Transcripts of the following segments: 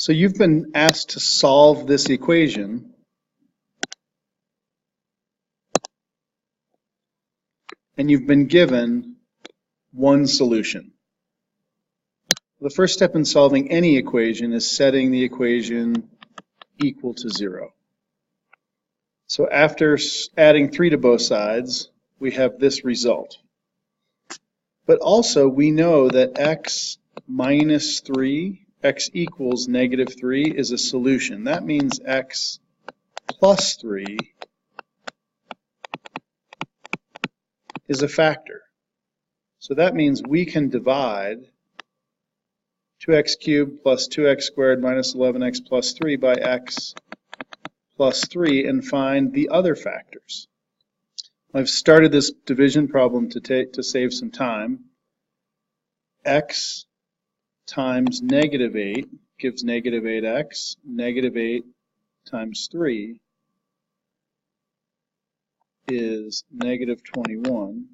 So you've been asked to solve this equation and you've been given one solution. The first step in solving any equation is setting the equation equal to 0. So after adding 3 to both sides, we have this result. But also we know that x minus 3, x equals negative 3 is a solution. That means x plus 3 is a factor. So that means we can divide 2x cubed plus 2x squared minus 11x plus 3 by x plus 3 and find the other factors. I've started this division problem to save some time. X times negative 8 gives negative 8x. Negative 8 times 3 is negative 21.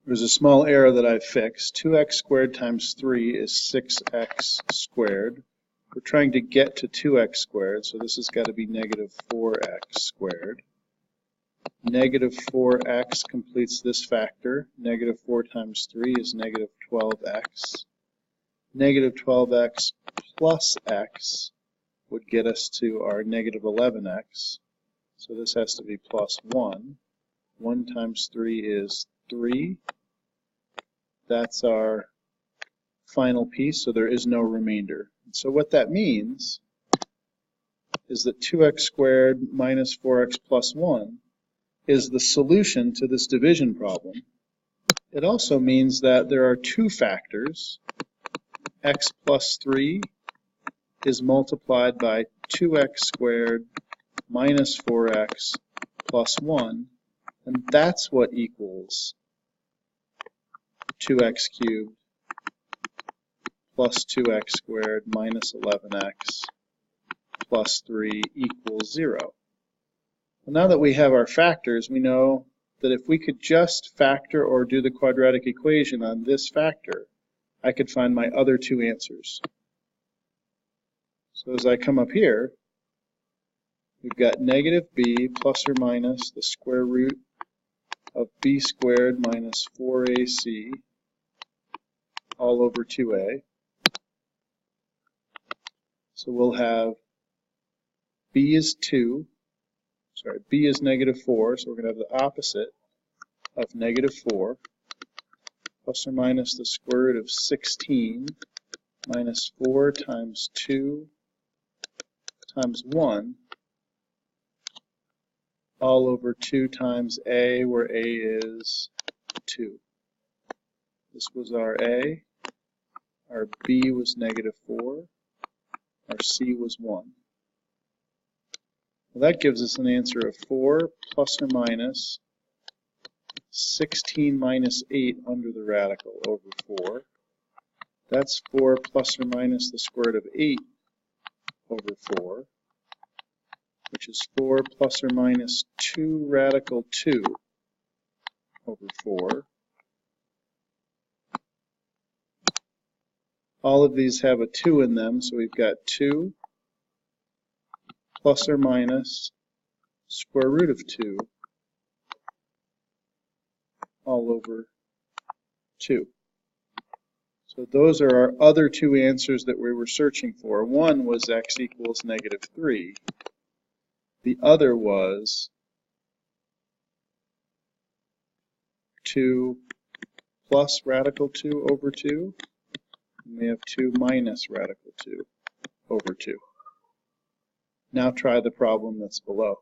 There's a small error that I've fixed. 2x squared times 3 is 6x squared. We're trying to get to 2x squared, so this has got to be negative 4x squared. Negative 4x completes this factor. Negative 4 times 3 is negative 12x. Negative 12x plus x would get us to our negative 11x. So this has to be plus 1. 1 times 3 is 3. That's our final piece, so there is no remainder. So what that means is that 2x squared minus 4x plus 1 is the solution to this division problem. It also means that there are two factors. X plus 3 is multiplied by 2x squared minus 4x plus 1, and that's what equals 2x cubed plus 2x squared minus 11x plus 3 equals 0. Well, now that we have our factors, we know that if we could just factor or do the quadratic equation on this factor, I could find my other two answers. So as I come up here, we've got negative b plus or minus the square root of b squared minus 4ac all over 2a. So we'll have b is 2. Sorry, b is negative 4, so we're going to have the opposite of negative 4, plus or minus the square root of 16 minus 4 times 2 times 1, all over 2 times a, where a is 2. This was our a, our b was negative 4, our c was 1. Well, that gives us an answer of 4 plus or minus 16 minus 8 under the radical over 4. That's 4 plus or minus the square root of 8 over 4, which is 4 plus or minus 2 radical 2 over 4. All of these have a 2 in them, so we've got 2 plus or minus square root of 2 all over 2. So those are our other two answers that we were searching for. One was x equals negative 3. The other was 2 plus radical 2 over 2. And we have 2 minus radical 2 over 2. Now try the problem that's below.